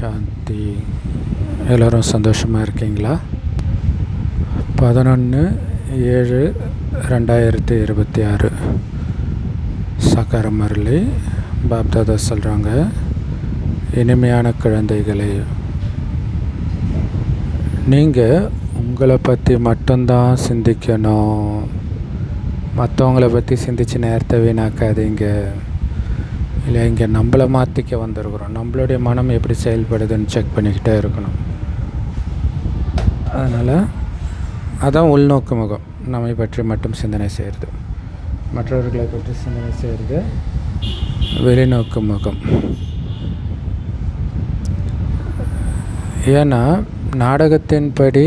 சாந்தி. எல்லோரும் சந்தோஷமாக இருக்கீங்களா? 11/7/2026 சக்கர முரளி பாப்தாதா சொல்கிறாங்க, இனிமையான குழந்தைகளே, நீங்கள் உங்களை பற்றி மட்டும்தான் சிந்திக்கணும். மற்றவங்கள பற்றி சிந்திச்சு நேரத்தை வீணாக்காதீங்க. இல்லை, இங்கே நம்மளை மாற்றிக்க வந்திருக்கிறோம். நம்மளுடைய மனம் எப்படி செயல்படுதுன்னு செக் பண்ணிக்கிட்டே இருக்கணும். அதனால் அதான் உள்நோக்கு முகம். நம்மை பற்றி மட்டும் சிந்தனை செய்கிறது, மற்றவர்களை பற்றி சிந்தனை செய்கிறது வெளிநோக்கு முகம். ஏன்னா நாடகத்தின்படி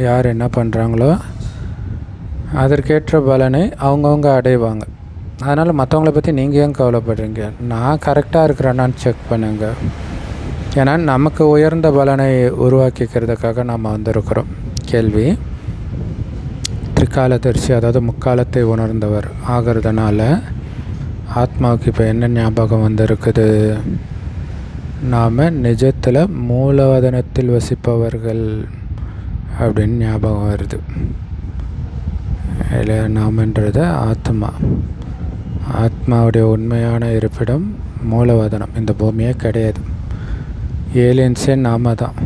யார் என்ன பண்ணுறாங்களோ அதற்கேற்ற பலனை அவங்கவுங்க அடைவாங்க. அதனால் மற்றவங்கள பற்றி நீங்கள் ஏன் கவலைப்படுறீங்க? நான் கரெக்டாக இருக்கிறேன்னான்னு செக் பண்ணுங்க. ஏன்னா நமக்கு உயர்ந்த பலனை உருவாக்கிக்கிறதுக்காக நம்ம வந்திருக்கிறோம். கேள்வி: திரிகாலதரிசி, அதாவது முக்காலத்தை உணர்ந்தவர் ஆகிறதுனால ஆத்மாவுக்கு இப்போ என்ன ஞாபகம் வந்திருக்குது? நாம் நிஜத்தில் மூலவதனத்தில் வசிப்பவர்கள் அப்படின்னு ஞாபகம் வருது. இல்லை, நாமன்றது ஆத்மா. ஆத்மாவுடைய உண்மையான இருப்பிடம் மூலவதனம். இந்த பூமியே கிடையாது. ஏலியன்ஸே நாம தான்.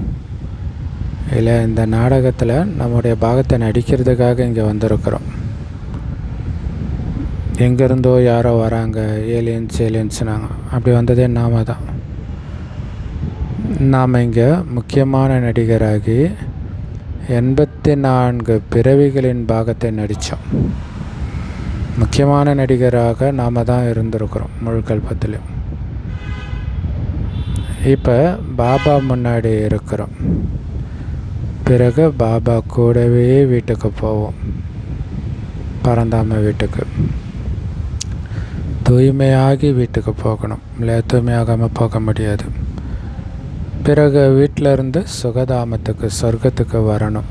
இல்லை, இந்த நாடகத்தில் நம்முடைய பாகத்தை நடிக்கிறதுக்காக இங்கே வந்திருக்கிறோம். எங்கேருந்தோ யாரோ வராங்க, ஏலியன்ஸ்னாங்க. அப்படி வந்ததே நாம தான். நாம் இங்கே முக்கியமான நடிகராகி 84 பிறவிகளின் பாகத்தை நடித்தோம். முக்கியமான நடிகராக நாம் தான் இருந்திருக்கிறோம் முழு கல்பத்திலையும். இப்போ பாபா முன்னாடி இருக்கிறோம். பிறகு பாபா கூடவே வீட்டுக்கு போவோம், பரந்தாம வீட்டுக்கு. தூய்மையாகி வீட்டுக்கு போகணும். இல்லை, தூய்மையாகாமல் போக முடியாது. பிறகு வீட்டில் இருந்து சுகதாமத்துக்கு, சொர்க்கத்துக்கு வரணும்.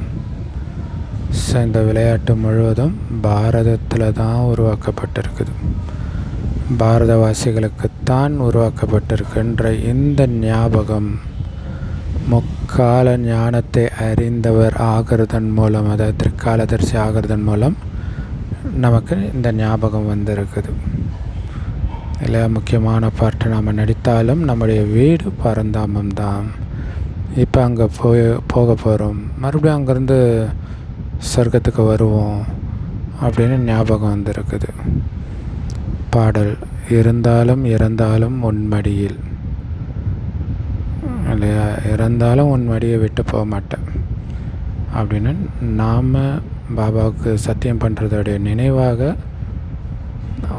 இந்த விளையாட்டு முழுவதும் பாரதத்தில் தான் உருவாக்கப்பட்டிருக்குது. பாரதவாசிகளுக்குத்தான் உருவாக்கப்பட்டிருக்கின்ற இந்த ஞாபகம் முக்கால ஞானத்தை அறிந்தவர் ஆகிறதன் மூலம், அதாவது திரிகாலதரிசி ஆகிறதன் மூலம் நமக்கு இந்த ஞாபகம் வந்திருக்குது. இல்லை, முக்கியமான பாட்டு நாம் நடித்தாலும் நம்முடைய வீடு பரந்தாமம் தான். இப்போ அங்கே போக போகிறோம், மறுபடியும் அங்கேருந்து சொர்க்கத்துக்கு வருவோம் அப்படின்னு ஞாபகம் வந்திருக்குது. பாடல்: இருந்தாலும் இறந்தாலும் உன்மடியில். இல்லையா, இறந்தாலும் உன் மடியை விட்டு போக மாட்டேன் அப்படின்னு நாம் பாபாவுக்கு சத்தியம் பண்ணுறதோடைய நினைவாக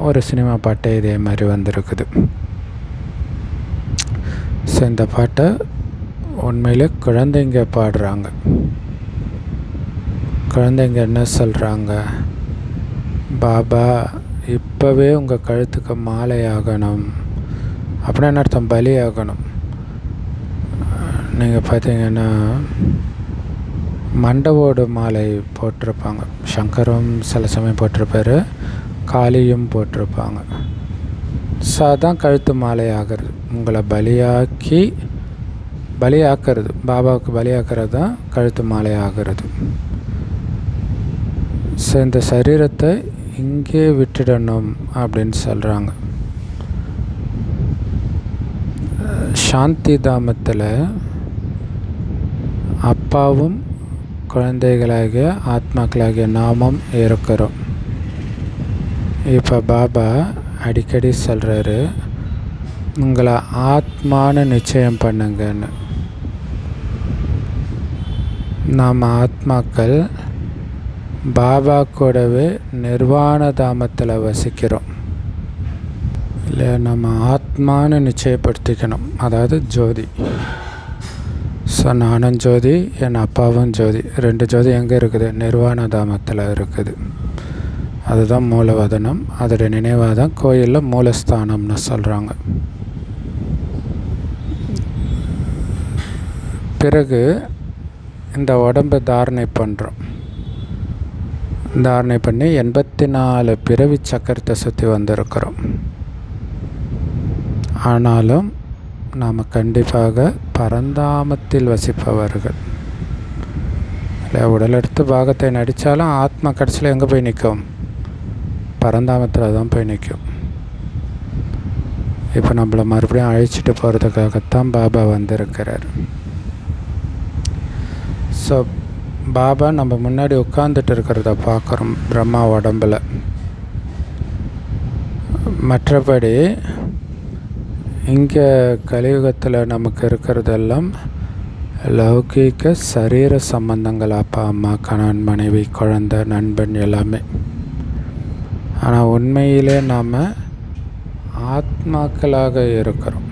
ஒரு சினிமா பாட்டை இதே மாதிரி வந்திருக்குது. ஸோ இந்த பாட்டை உண்மையிலே குழந்தைங்க பாடுறாங்க. குழந்தைங்க என்ன சொல்கிறாங்க? பாபா, இப்போவே உங்கள் கழுத்துக்கு மாலை ஆகணும். அப்படின்னு அர்த்தம், பலி ஆகணும். நீங்கள் பார்த்தீங்கன்னா மண்டவோடு மாலை போட்டிருப்பாங்க. சங்கரும் சில சமயம் போட்டிருப்பார், காளியும் போட்டிருப்பாங்க. ஸோ அதான் கழுத்து மாலை ஆகிறது. உங்களை பலியாக்கிறது, பாபாவுக்கு பலியாக்கிறது தான் கழுத்து மாலை ஆகிறது. ஸோ இந்த சரீரத்தை இங்கே விட்டுடணும் அப்படின்னு சொல்கிறாங்க. சாந்தி தாமத்தில் அப்பாவும் குழந்தைகளாகிய ஆத்மாக்களாகிய நாமும் இருக்கிறோம். இப்போ பாபா அடிக்கடி சொல்கிறாரு, உங்களை ஆத்மானு நிச்சயம் பண்ணுங்கன்னு. நாம் ஆத்மாக்கள் பாபா கூடவே நிர்வாண தாமத்தில் வசிக்கிறோம். இல்லை, நம்ம ஆத்மானு நிச்சயப்படுத்திக்கணும். அதாவது ஜோதி. ஸோ நானும் ஜோதி, என் அப்பாவும் ஜோதி. 2 ஜோதி எங்கே இருக்குது? நிர்வாண தாமத்தில் இருக்குது. அதுதான் மூலவதனம். அதோடைய நினைவாக தான் கோயிலில் மூலஸ்தானம்னு சொல்கிறாங்க. பிறகு இந்த உடம்பை தாரணை பண்ணுறோம். தாரணை பண்ணி 84 பிறவி சக்கரத்தை சுற்றி வந்திருக்கிறோம். ஆனாலும் நாம் கண்டிப்பாக பரந்தாமத்தில் வசிப்பவர்கள். இல்லை, உடல் எடுத்து பாகத்தை நடித்தாலும் ஆத்மா கடைசியில் எங்கே போய் நிற்கும்? பரந்தாமத்தில் தான் போய் நிற்கும். இப்போ நம்மளை மறுபடியும் அழைச்சிட்டு போகிறதுக்காகத்தான் பாபா வந்திருக்கிறார். ஸோ பாபா நம்ம முன்னாடி உட்காந்துட்டு இருக்கிறத பார்க்குறோம் பிரம்மா உடம்பில். மற்றபடி இங்கே கலியுகத்தில் நமக்கு இருக்கிறதெல்லாம் லௌகீக சரீர சம்பந்தங்கள், அப்பா அம்மா கணவன் மனைவி குழந்தை நண்பன் எல்லாமே. ஆனால் உண்மையிலே நாம் ஆத்மாக்களாக இருக்கிறோம்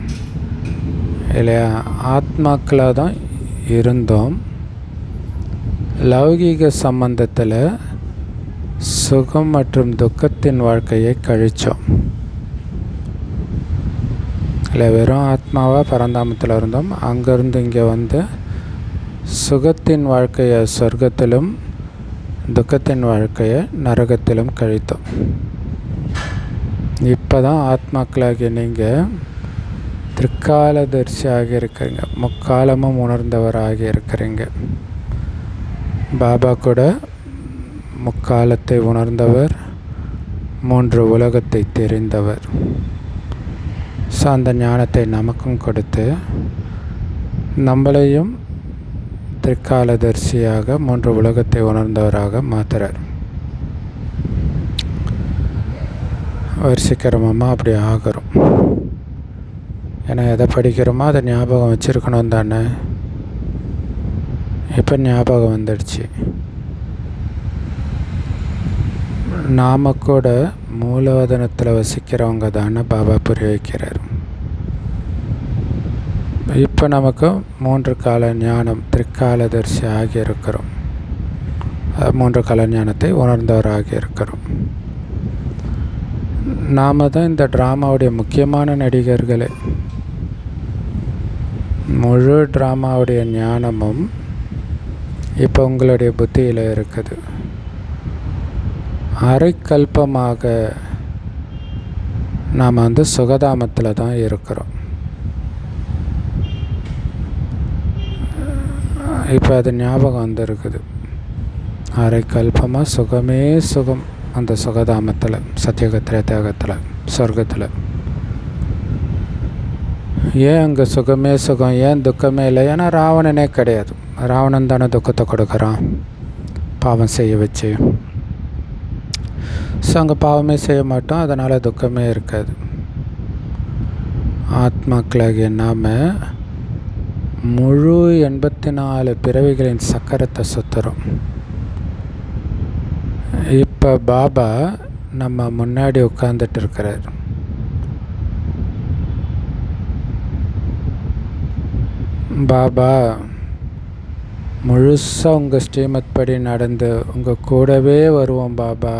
இல்லையா? ஆத்மாக்களாக தான் இருந்தோம். லௌகீக சம்பந்தத்தில் சுகம் மற்றும் துக்கத்தின் வாழ்க்கையை கழித்தோம். இல்லை, வெறும் ஆத்மாவாக பரந்தாமத்தில் இருந்தோம். அங்கேருந்து இங்கே வந்து சுகத்தின் வாழ்க்கையை சொர்க்கத்திலும் துக்கத்தின் வாழ்க்கையை நரகத்திலும் கழித்தோம். இப்போ தான் ஆத்மாக்களாகிய நீங்கள் திரிகாலதர்சியாக இருக்கிறீங்க, முக்காலமும் உணர்ந்தவராக இருக்கிறீங்க. பாபா கூட முக்காலத்தை உணர்ந்தவர், 3 உலகத்தை தெரிந்தவர். ஸோ அந்த ஞானத்தை நமக்கும் கொடுத்து நம்மளையும் திரிகாலதர்சியாக 3 உலகத்தை உணர்ந்தவராக மாற்றுறார். வரிசைக்கிரமமாக அப்படி ஆகிறோம். ஏன்னா எதை படிக்கிறோமோ அதை ஞாபகம் வச்சுருக்கணும் தானே. இப்போ ஞாபகம் வந்துடுச்சு. நாம் கூட மூலவதனத்தில் வசிக்கிறவங்க தானே பாபா புரிய வைக்கிறார். இப்போ நமக்கு 3 கால ஞானம் திரிகாலதர்சி ஆகி இருக்கிறோம். 3 கால ஞானத்தை உணர்ந்தவராக இருக்கிறோம். நாம் தான் இந்த ட்ராமாவுடைய முக்கியமான நடிகர்களே. முழு ட்ராமாவுடைய ஞானமும் இப்போ உங்களுடைய புத்தியில் இருக்குது. அரைக்கல்பமாக நாம் வந்து சுகதாமத்தில் தான் இருக்கிறோம். இப்போ அது ஞாபகம் வந்துருக்குது. அரைக்கல்பமாக சுகமே சுகம் அந்த சுகதாமத்தில், சத்தியகத்தில், தியாகத்தில், சொர்க்கத்தில். ஏன் அங்கே சுகமே சுகம், ஏன் துக்கமே இல்லை? ஏன்னா ராவணனே கிடையாது. ராவணன் தானே துக்கத்தை கொடுக்குறான் பாவம் செய்ய வச்சு. ஸோ அங்கே பாவமே செய்ய மாட்டோம், அதனால் துக்கமே இருக்காது. ஆத்மாக்களாகிய நாம் முழு 84 பிறவிகளின் சக்கரத்தை சுற்றுறோம். இப்போ பாபா நம்ம முன்னாடி உட்கார்ந்துட்டு இருக்கிறார். பாபா முழுசாக உங்கள் ஸ்ரீமத் படி நடந்து உங்கள் கூடவே வருவோம் பாபா.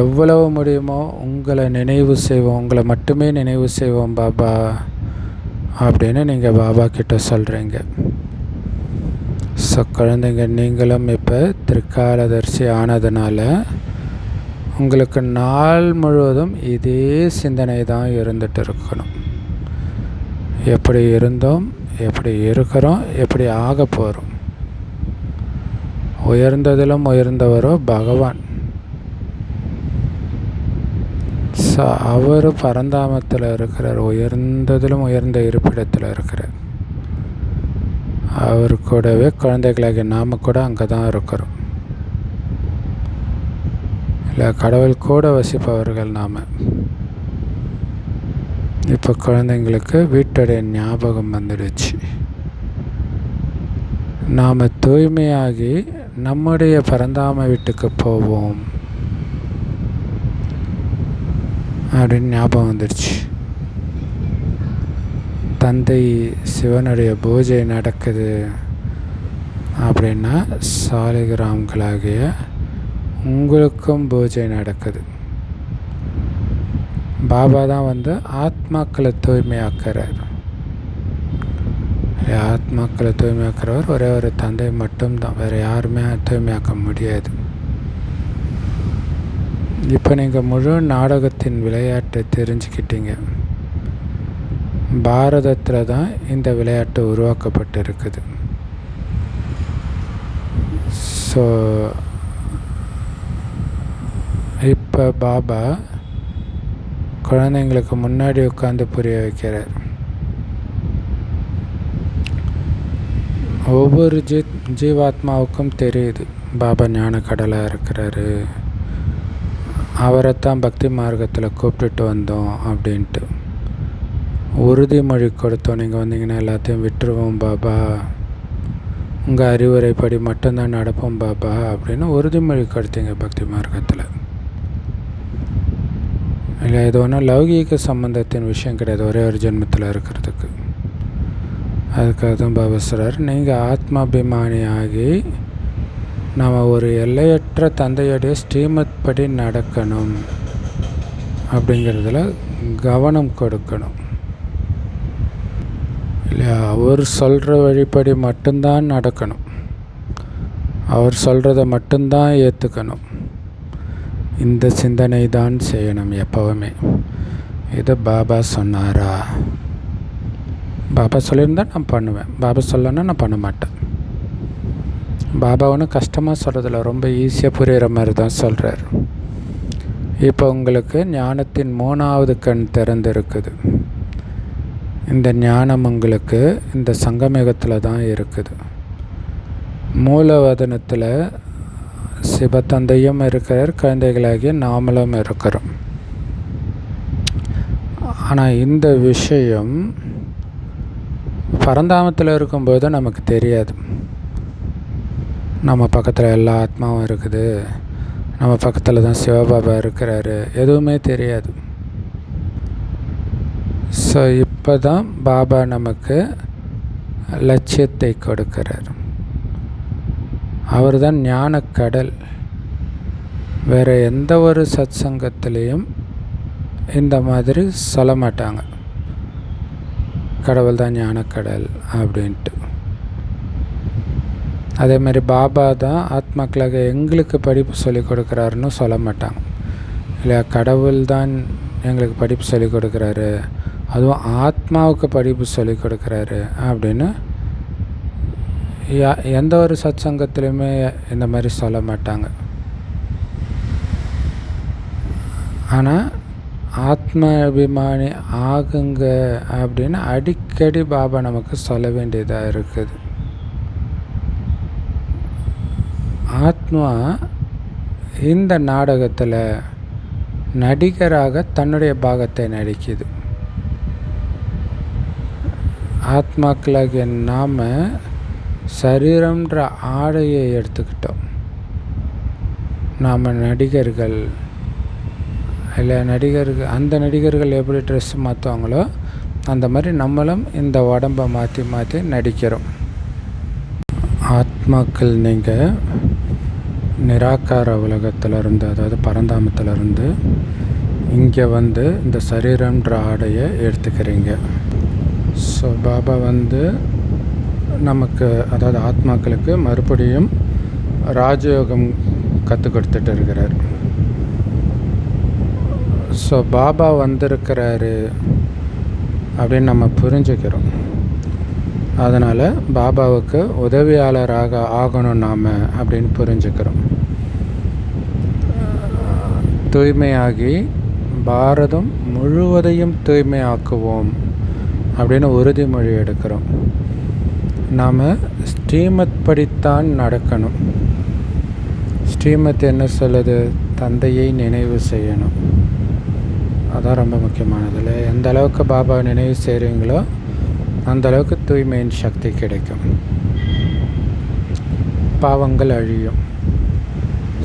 எவ்வளவு முடியுமோ உங்களை நினைவு செய்வோம், உங்களை மட்டுமே நினைவு செய்வோம் பாபா அப்படின்னு நீங்கள் பாபா கிட்ட சொல்கிறீங்க. ஸோ குழந்தைங்க, நீங்களும் இப்போ திரிகாலதர்சி ஆனதுனால உங்களுக்கு நாள் முழுவதும் இதே சிந்தனை தான் இருந்துகிட்டு இருக்கணும். எப்படி இருந்தோம், எப்படி இருக்கிறோம், எப்படி ஆக போகிறோம். உயர்ந்ததிலும் உயர்ந்தவரோ பகவான். ஸோ அவர் பரந்தாமத்தில் இருக்கிறார், உயர்ந்ததிலும் உயர்ந்த இருப்பிடத்தில் இருக்கிறார். அவர் கூடவே குழந்தைகளாகிய நாம் கூட அங்கே தான் இருக்கிறோம். இல்லை, கடவுள் கூட வசிப்பவர்கள் நாம். இப்போ குழந்தைங்களுக்கு வீட்டுடைய ஞாபகம் வந்துடுச்சு. நாம் தூய்மையாகி நம்முடைய பரந்தாம வீட்டுக்கு போவோம் அப்படின்னு ஞாபகம் வந்துடுச்சு. தந்தை சிவனுடைய பூஜை நடக்குது அப்படின்னா சாலிகிராம்களாகிய உங்களுக்கும் பூஜை நடக்குது. பாபா தான் வந்து ஆத்மாக்களை தூய்மையாக்குறார். ஆத்மாக்களை தூய்மையாக்குறவர் ஒரே ஒரு தந்தை மட்டும்தான், வேறு யாருமே தூய்மையாக்க முடியாது. இப்போ நீங்கள் முழு நாடகத்தின் விளையாட்டை தெரிஞ்சுக்கிட்டீங்க. பாரதத்தில் தான் இந்த விளையாட்டு உருவாக்கப்பட்டிருக்குது. ஸோ இப்போ பாபா குழந்தைங்களுக்கு முன்னாடி உட்காந்து புரிய வைக்கிறார். ஒவ்வொரு ஜீவாத்மாவுக்கும் தெரியுது பாபா ஞான கடலாக இருக்கிறாரு, அவரைத்தான் பக்தி மார்க்கத்தில் கூப்பிட்டுட்டு வந்தோம் அப்படின்ட்டு. உறுதிமொழி கொடுத்தோம், நீங்கள் வந்தீங்கன்னா எல்லாத்தையும் விட்டுருவோம் பாபா, உங்கள் அறிவுரைப்படி மட்டும்தான் நடப்போம் பாபா அப்படின்னு உறுதிமொழி கொடுத்தீங்க பக்தி மார்க்கத்தில். இல்லை, இது ஒன்றும் லௌகீக சம்பந்தத்தின் விஷயம் கிடையாது, ஒரே ஒரு ஜென்மத்தில் இருக்கிறதுக்கு. அதுக்காக தான் பாபா சொல்கிறார், நீங்கள் ஆத்மாபிமானி ஆகி நம்ம ஒரு எல்லையற்ற தந்தையுடைய ஸ்ரீமத் படி நடக்கணும் அப்படிங்கிறதுல கவனம் கொடுக்கணும். இல்லையா, அவர் சொல்கிற வழிப்படி மட்டும்தான் நடக்கணும், அவர் சொல்கிறத மட்டும்தான் ஏற்றுக்கணும். இந்த சிந்தனை தான் செய்யணும் எப்போவுமே. இது பாபா சொன்னாரா, பாபா சொல்லியிருந்தா நான் பண்ணுவேன், பாபா சொல்லணுன்னா நான் பண்ண மாட்டேன். பாபா ஒன்றும் கஷ்டமாக சொல்கிறதில்ல, ரொம்ப ஈஸியாக புரிகிற மாதிரி தான் சொல்கிறார். இப்போ உங்களுக்கு ஞானத்தின் 3வது கண் திறந்திருக்குது. இந்த ஞானம் உங்களுக்கு இந்த சங்கமயுகத்தில் தான் இருக்குது. மூலவதனத்தில் சிவத்தந்தையும் இருக்கிறார், குழந்தைகளாகிய நாமளும் இருக்கிறோம். ஆனால் இந்த விஷயம் பரந்தாமத்தில் இருக்கும்போது நமக்கு தெரியாது. நம்ம பக்கத்தில் எல்லா ஆத்மாவும் இருக்குது, நம்ம பக்கத்தில் தான் சிவபாபா இருக்கிறாரு, எதுவுமே தெரியாது. ஸோ இப்போ தான் பாபா நமக்கு லட்சியத்தை கொடுக்கிறார். அவர் தான் ஞானக்கடல். வேறு எந்த ஒரு சத் சங்கத்திலையும் இந்த மாதிரி சொல்ல மாட்டாங்க, கடவுள் தான் ஞானக்கடல் அப்படின்ட்டு. அதேமாதிரி பாபா தான் ஆத்மாக்களாக எங்களுக்கு படிப்பு சொல்லிக் கொடுக்குறாருன்னு சொல்ல மாட்டாங்க. இல்லையா, கடவுள் தான் எங்களுக்கு படிப்பு சொல்லிக் கொடுக்குறாரு, அதுவும் ஆத்மாவுக்கு படிப்பு சொல்லிக் கொடுக்குறாரு அப்படின்னு எந்த ஒரு சத் சங்கத்திலையுமே இந்த மாதிரி சொல்ல மாட்டாங்க. ஆனால் ஆத்ம அபிமானி ஆகுங்க அப்படின்னு அடிக்கடி பாபா நமக்கு சொல்ல வேண்டியதாக இருக்குது. ஆத்மா இந்த நாடகத்தில் நடிகராக தன்னுடைய பாகத்தை நடிக்குது. ஆத்மாக்களாகிய நாம் சரீரம்ன்ற ஆடையை எடுத்துக்கிட்டோம். நாம் நடிகர்கள் இல்லை, நடிகர்கள் அந்த நடிகர்கள் எப்படி ட்ரெஸ் மாற்றுவாங்களோ அந்த மாதிரி நம்மளும் இந்த உடம்பை மாற்றி மாற்றி நடிக்கிறோம். ஆத்மாக்கள் நீங்கள் நிராகார உலகத்திலிருந்து, அதாவது பரந்தாமத்திலிருந்து இங்கே வந்து இந்த சரீரம்ன்ற ஆடையை எடுத்துக்கிறீங்க. ஸோ பாபா வந்து நமக்கு, அதாவது ஆத்மாக்களுக்கு மறுபடியும் ராஜயோகம் கற்றுக் கொடுத்துட்டு இருக்கிறார். ஸோ பாபா வந்திருக்கிறாரு அப்படின்னு நம்ம புரிஞ்சுக்கிறோம். அதனால் பாபாவுக்கு உதவியாளராக ஆகணும் நாம் அப்படின்னு புரிஞ்சுக்கிறோம். தூய்மையாகி பாரதம் முழுவதையும் தூய்மையாக்குவோம் அப்படின்னு உறுதிமொழி எடுக்கிறோம். நாம் ஸ்ரீமத் படித்தான் நடக்கணும். ஸ்ரீமத் என்ன சொல்லுது? தந்தையை நினைவு செய்யணும். அதான் ரொம்ப முக்கியமானதில். எந்த அளவுக்கு பாபாவை நினைவு செய்கிறீங்களோ அந்த அளவுக்கு தூய்மையின் சக்தி கிடைக்கும், பாவங்கள் அழியும்.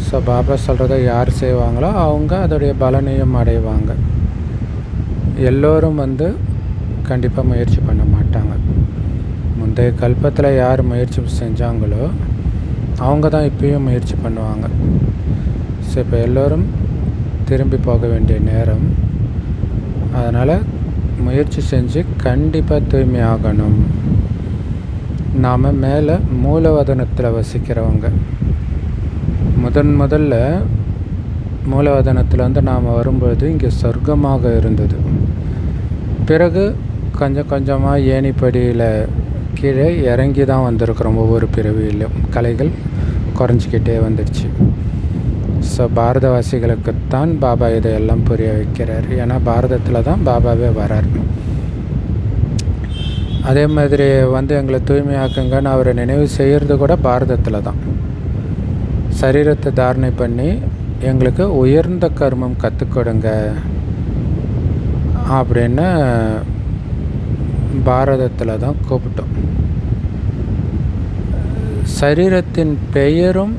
ஸோ பாபா சொல்கிறத யார் செய்வாங்களோ அவங்க அதோடைய பலனையும் அடைவாங்க. எல்லோரும் வந்து கண்டிப்பாக முயற்சி பண்ண மாட்டாங்க. முந்தைய கல்பத்தில் யார் முயற்சி செஞ்சாங்களோ அவங்க தான் இப்பயும் முயற்சி பண்ணுவாங்க. ஸோ இப்போ எல்லோரும் திரும்பி போக வேண்டிய நேரம். அதனால் முயற்சி செஞ்சு கண்டிப்பாக தூய்மையாகணும். நாம் மேலே மூலவதனத்தில் வசிக்கிறவங்க. முதல்ல மூலவதனத்தில் வந்து நாம் வரும்பொழுது இங்கே சொர்க்கமாக இருந்தது. பிறகு கொஞ்சம் கொஞ்சமாக ஏணிப்படியில் கீழே இறங்கி தான் வந்திருக்கிறோம். ஒவ்வொரு பிறவியிலும் கலைகள் குறைஞ்சிக்கிட்டே வந்துடுச்சு. ஸோ பாரதவாசிகளுக்குத்தான் பாபா இதையெல்லாம் புரிய வைக்கிறார். ஏன்னா பாரதத்தில் தான் பாபாவே வரார். அதே மாதிரி எங்களை தூய்மையாக்குங்கன்னு அவரை நினைவு செய்கிறது கூட பாரதத்தில் தான். சரீரத்தை தாரணை பண்ணி எங்களுக்கு உயர்ந்த கர்மம் கற்றுக் கொடுங்க அப்படின்னு பாரதத்தில் தான் கூப்பிட்டோம். சரீரத்தின் பெயரும்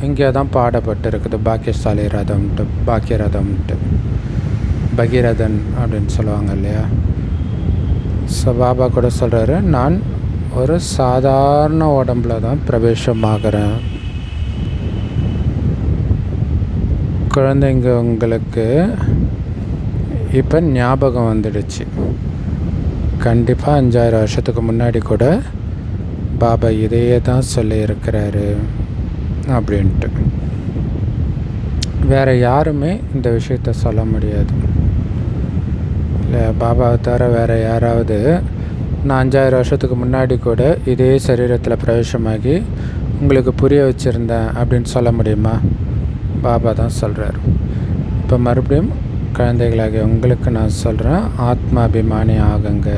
இங்கே தான் பாடப்பட்டிருக்குது. பாக்கியசாலி ரதம்ட்டு, பாக்கியரதம்ட்டு, பகீரதன் அப்படின்னு சொல்லுவாங்க இல்லையா. ஸோ பாபா கூட சொல்கிறாரு, நான் ஒரு சாதாரண உடம்புல தான் பிரவேசமாகிறேன். குழந்தைங்க உங்களுக்கு இப்போ ஞாபகம் வந்துடுச்சு. கண்டிப்பாக 5000 வருஷத்துக்கு முன்னாடி கூட பாபா இதையே தான் சொல்லியிருக்கிறாரு அப்படின்ட்டு. வேறு யாருமே இந்த விஷயத்த சொல்ல முடியாது. இல்லை, பாபாவை தவிர வேறு யாராவது நான் 5000 வருஷத்துக்கு முன்னாடி கூட இதே சரீரத்தில் பிரவேசமாகி உங்களுக்கு புரிய வச்சுருந்தேன் அப்படின்னு சொல்ல முடியுமா? பாபா தான் சொல்கிறார். இப்போ மறுபடியும் குழந்தைகளாகிய உங்களுக்கு நான் சொல்கிறேன், ஆத்மாபிமானி ஆகுங்க.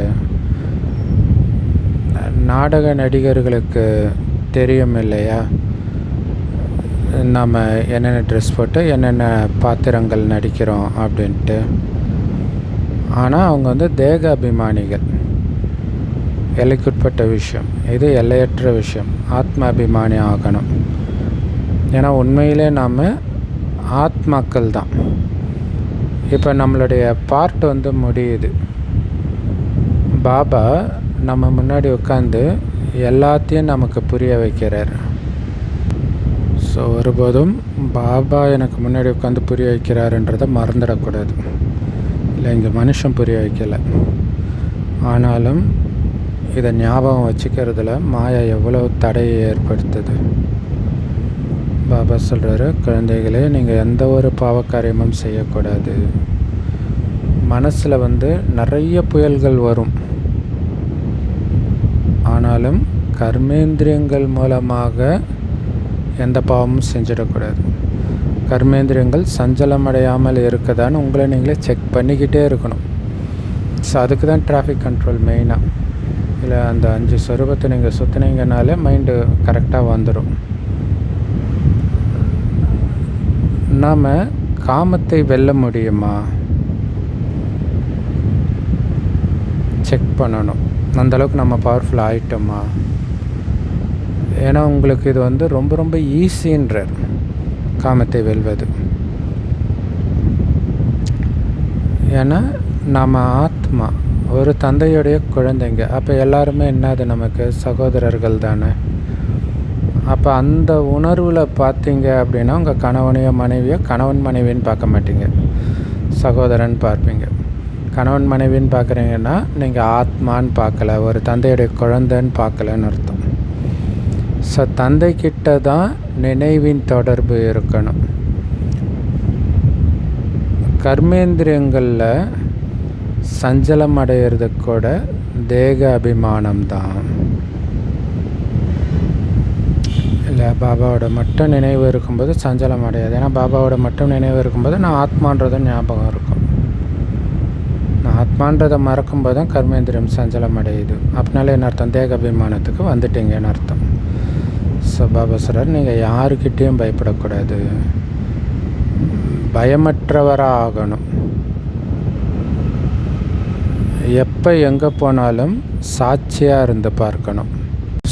நாடக நடிகர்களுக்கு தெரியும் இல்லையா, நம்ம என்னென்ன ட்ரெஸ் போட்டு என்னென்ன பாத்திரங்கள் நடிக்கிறோம் அப்படின்ட்டு. ஆனால் அவங்க தேக அபிமானிகள். எல்லைக்குட்பட்ட விஷயம் இது, எல்லையற்ற விஷயம். ஆத்மாபிமானி ஆகணும். ஏன்னா உண்மையிலே நாம் ஆத்மாக்கள் தான். இப்போ நம்மளுடைய பார்ட் முடியுது. பாபா நம்ம முன்னாடி உட்காந்து எல்லாத்தையும் நமக்கு புரிய வைக்கிறார். ஸோ ஒருபோதும் பாபா எனக்கு முன்னாடி உட்காந்து புரிய வைக்கிறாருன்றதை மறந்துடக்கூடாது. இல்லை, இங்கே மனுஷன் புரிய வைக்கலை. ஆனாலும் இதை ஞாபகம் வச்சுக்கிறதுல மாயா எவ்வளோ தடையை ஏற்படுத்துது. பாபா சொல்கிறாரு, குழந்தைகளே, நீங்கள் எந்த ஒரு பாவக்காரியமும் செய்யக்கூடாது. மனசில் நிறைய புயல்கள் வரும். ஆனாலும் கர்மேந்திரியங்கள் மூலமாக எந்த பாவமும் செஞ்சிடக்கூடாது. கர்மேந்திரியங்கள் சஞ்சலமடையாமல் இருக்குதான்னு உங்களை நீங்களே செக் பண்ணிக்கிட்டே இருக்கணும். ஸோ அதுக்கு தான் டிராஃபிக் கண்ட்ரோல் மெயினாக. இல்லை, அந்த 5 ஸ்வரூபத்தை நீங்கள் சுற்றினீங்கனாலே மைண்டு கரெக்டாக வந்துடும். நாம் காமத்தை வெல்ல முடியுமா செக் பண்ணணும். அந்தளவுக்கு நம்ம பவர்ஃபுல் ஆகிட்டோமா? ஏன்னா உங்களுக்கு இது ரொம்ப ரொம்ப ஈஸின்றார் காமத்தை வெல்வது. ஏன்னா நம்ம ஆத்மா ஒரு தந்தையுடைய குழந்தைங்க. அப்போ எல்லாருமே என்னது, நமக்கு சகோதரர்கள் தானே. அப்போ அந்த உணர்வில் பார்த்தீங்க அப்படின்னா உங்கள் கணவனையோ மனைவியோ கணவன் மனைவின்னு பார்க்க மாட்டீங்க, சகோதரன் பார்ப்பீங்க. கணவன் மனைவின்னு பார்க்குறீங்கன்னா நீங்கள் ஆத்மான்னு பார்க்கல, ஒரு தந்தையுடைய குழந்தைன்னு பார்க்கலன்னு அர்த்தம். ஸோ தந்தைக்கிட்ட தான் நினைவின் தொடர்பு இருக்கணும். கர்மேந்திரியங்களில் சஞ்சலம் அடையிறது கூட தேக அபிமானம்தான். இல்லை, பாபாவோட மட்டும் நினைவு இருக்கும்போது சஞ்சலம் அடையாது. ஏன்னா பாபாவோட மட்டும் நினைவு இருக்கும்போது நான் ஆத்மான்றதும் ஞாபகம் இருக்கும். நான் ஆத்மான்றதை மறக்கும்போது தான் கர்மேந்திரியம் சஞ்சலம் அடையுது. அப்படின்னால என்ன அர்த்தம்? தேக அபிமானத்துக்கு வந்துட்டீங்கன்னு அர்த்தம். ஸோ பாபா சொல்கிறார், நீங்கள் யாருக்கிட்டேயும் பயப்படக்கூடாது, பயமற்றவராக ஆகணும். எப்போ எங்கே போனாலும் சாட்சியாக இருந்து பார்க்கணும்.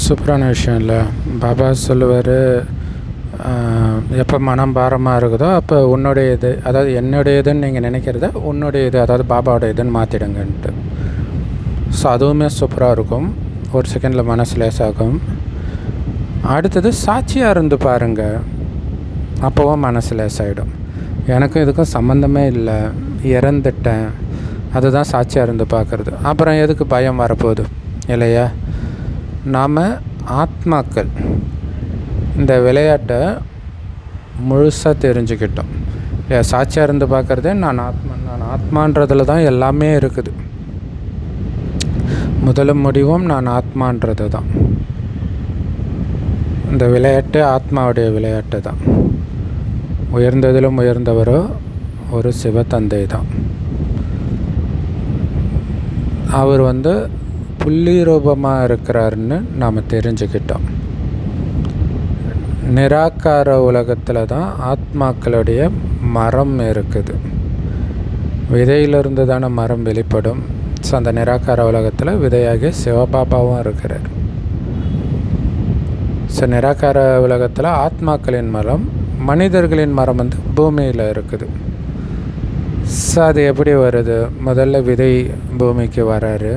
சூப்பரான விஷயம் இல்லை? பாபா சொல்லுவார், எப்போ மனம் பாரமாக இருக்குதோ அப்போ உன்னுடையது, அதாவது என்னுடையதுன்னு நீங்கள் நினைக்கிறத உன்னுடையது, அதாவது பாபாவோட இதுன்னு மாற்றிடுங்கன்ட்டு. ஸோ அதுவுமே சூப்பராக இருக்கும். ஒரு செகண்டில் மனசு லேசாகும். அடுத்தது சாட்சியாக இருந்து பாருங்கள், அப்போவும் மனசு லேசாகிடும். எனக்கும் இதுக்கும் சம்மந்தமே இல்லை, இறந்துட்டேன், அதுதான் சாட்சியாக இருந்து பார்க்குறது. அப்புறம் எதுக்கு பயம் வரப்போகுது இல்லையா? நாம் ஆத்மாக்கள் இந்த விளையாட்டை முழுசாக தெரிஞ்சுக்கிட்டோம் இல்லையா? சாட்சியாக இருந்து பார்க்குறதே நான் ஆத்மான்றதில் தான் எல்லாமே இருக்குது. முதலும் முடிவும் நான் ஆத்மான்றது தான். இந்த விளையாட்டு ஆத்மாவுடைய விளையாட்டு தான். உயர்ந்ததிலும் உயர்ந்தவரோ ஒரு சிவத்தந்தை தான். அவர் புள்ளி ரூபமாக இருக்கிறாருன்னு நாம் தெரிஞ்சுக்கிட்டோம். நிராகார உலகத்தில் தான் ஆத்மாக்களுடைய மரம் இருக்குது. விதையிலிருந்து தானே மரம் வெளிப்படும். ஸோ அந்த நிராகார உலகத்தில் விதையாகிய சிவபாபாவும் இருக்கிறார். ஸோ நிராகார உலகத்தில் ஆத்மாக்களின் மரம், மனிதர்களின் மரம் பூமியில் இருக்குது. ஸோ அது எப்படி வருது? முதல்ல விதை பூமிக்கு வராரு,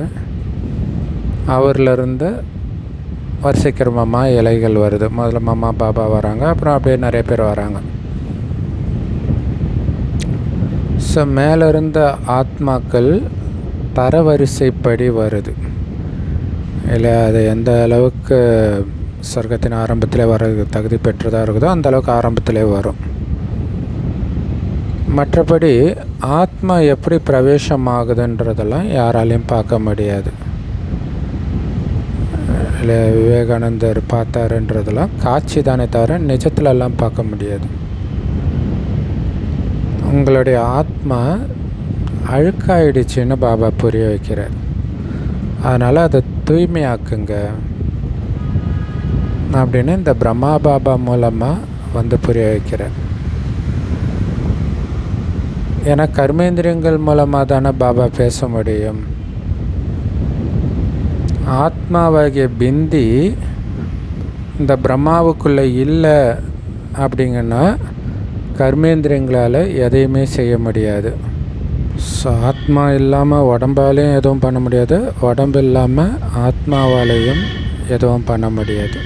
அவர்லேருந்து வரிசைக்கிரமமாக இலைகள் வருது. முதல்ல மாமா பாபா வராங்க, அப்புறம் அப்படியே நிறைய பேர் வராங்க. ஸோ மேலே இருந்த ஆத்மாக்கள் தரவரிசைப்படி வருது இல்லை. அது எந்த அளவுக்கு சொர்க்கத்தின் ஆரம்பத்திலே வர தகுதி பெற்றதாக இருக்குதோ அந்த அளவுக்கு ஆரம்பத்திலே வரும். மற்றபடி ஆத்மா எப்படி பிரவேசம் ஆகுதுன்றதெல்லாம் யாராலையும் பார்க்க முடியாது. இல்லை விவேகானந்தர் பார்த்தாருன்றதெல்லாம் காட்சி தானே தவிர நிஜத்துலலாம் பார்க்க முடியாது. உங்களுடைய ஆத்மா அழுக்காயிடுச்சுன்னு பாபா புரிய வைக்கிறார். அதனால் அதை தூய்மையாக்குங்க அப்படின்னு இந்த பிரம்மா பாபா மூலமாக புரிய வைக்கிறார். ஏன்னா கர்மேந்திரியங்கள் மூலமாக தானே பாபா பேச முடியும். ஆத்மாவாகிய பிந்தி இந்த பிரம்மாவுக்குள்ளே இல்லை அப்படிங்கன்னா கர்மேந்திரியங்களால் எதையுமே செய்ய முடியாது. ஸோ ஆத்மா இல்லாமல் உடம்பாலையும் எதுவும் பண்ண முடியாது, உடம்பு இல்லாமல் ஆத்மாவாலையும் எதுவும் பண்ண முடியாது.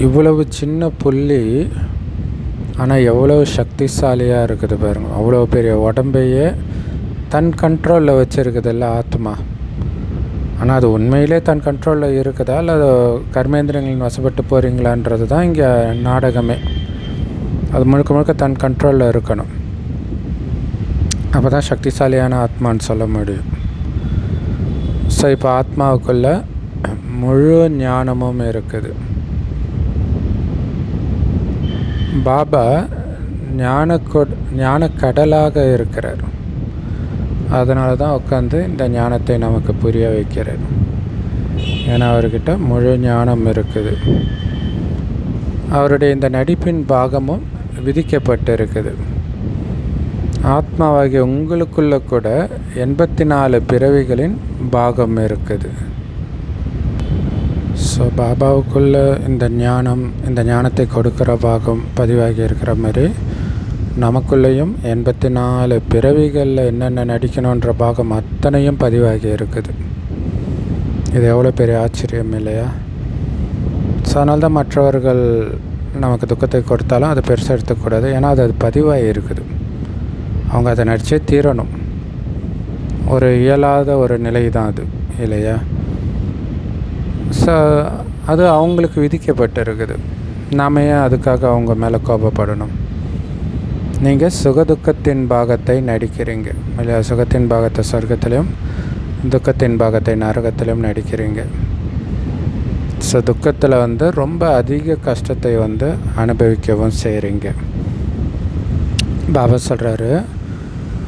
இவ்வளவு சின்ன புள்ளி ஆனால் எவ்வளோ சக்திசாலியாக இருக்குது பாருங்கள். அவ்வளோ பெரிய உடம்பையே தன் கண்ட்ரோலில் வச்சுருக்குதில்ல ஆத்மா. ஆனால் அது உண்மையிலே தன் கண்ட்ரோலில் இருக்குதா இல்லை அது கர்மேந்திரங்களின் வசப்பட்டு போகிறீங்களான்றது தான் இங்கே நாடகமே. அது முழுக்க முழுக்க தன் கண்ட்ரோலில் இருக்கணும். அப்போ தான் சக்திசாலியான ஆத்மான்னு சொல்ல முடியும். ஸோ இப்போ ஆத்மாவுக்குள்ள முழு ஞானமும் இருக்குது. பாபா ஞானக்கடலாக இருக்கிறார். அதனால தான் உட்காந்து இந்த ஞானத்தை நமக்கு புரிய வைக்கிறார். ஏன்னா அவர்கிட்ட முழு ஞானம் இருக்குது. அவருடைய இந்த நடிப்பின் பாகமும் விதிக்கப்பட்டு இருக்குது. ஆத்மாவாகிய உங்களுக்குள்ள கூட 84 பிறவிகளின் பாகம் இருக்குது. ஸோ பாபாவுக்குள்ள இந்த ஞானத்தை கொடுக்குற பாகம் பதிவாகி இருக்கிற மாதிரி நமக்குள்ளேயும் 84 பிறவிகளில் என்னென்ன நடிக்கணுன்ற பாகம் அத்தனையும் பதிவாகி இருக்குது. இது எவ்வளோ பெரிய ஆச்சரியம் இல்லையா? ஸோ அதனால தான் மற்றவர்கள் நமக்கு துக்கத்தை கொடுத்தாலும் அதை பெருசாக எடுத்துக்கூடாது. ஏன்னா அது பதிவாகி இருக்குது. அவங்க அதை நடிச்சே தீரணும். ஒரு இயலாத ஒரு நிலை தான் அது இல்லையா? ஸோ அது அவங்களுக்கு விதிக்கப்பட்டு இருக்குது. நாம ஏன் அதுக்காக அவங்க மேலே கோபப்படணும்? நீங்கள் சுகதுக்கத்தின் பாகத்தை நடிக்கிறீங்க இல்லையா? சுகத்தின் பாகத்தை சொர்க்கத்திலையும் துக்கத்தின் பாகத்தை நரகத்திலையும் நடிக்கிறீங்க. ஸோ துக்கத்தில் ரொம்ப அதிக கஷ்டத்தை அனுபவிக்கவும் செய்கிறீங்க. பாபா சொல்கிறாரு,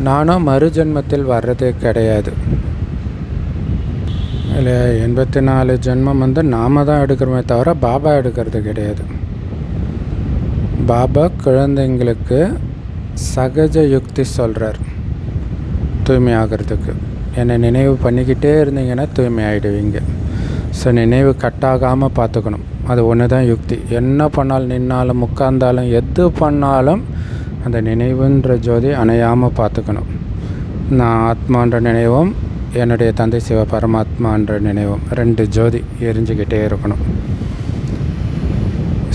நானும் மறுஜென்மத்தில் வர்றதே கிடையாது இல்லையா? 84 ஜென்மம் நாம தான் எடுக்கிறோமே தவிர பாபா எடுக்கிறது கிடையாது. பாபா குழந்தைங்களுக்கு சகஜ யுக்தி சொல்கிறார் தூய்மை ஆகிறதுக்கு. என்னை நினைவு பண்ணிக்கிட்டே இருந்தீங்கன்னா தூய்மை ஆகிடுவீங்க. ஸோ நினைவு கட்டாகாமல் பார்த்துக்கணும். அது ஒன்று தான் யுக்தி. என்ன பண்ணாலும், நின்னாலும் உட்கார்ந்தாலும், எது பண்ணாலும் அந்த நினைவுன்ற ஜோதி அணையாமல் பார்த்துக்கணும். நான் ஆத்மான்ற நினைவும் என்னுடைய தந்தை சிவ பரமாத்மான்ற நினைவும் 2 ஜோதி எரிஞ்சுக்கிட்டே இருக்கணும்.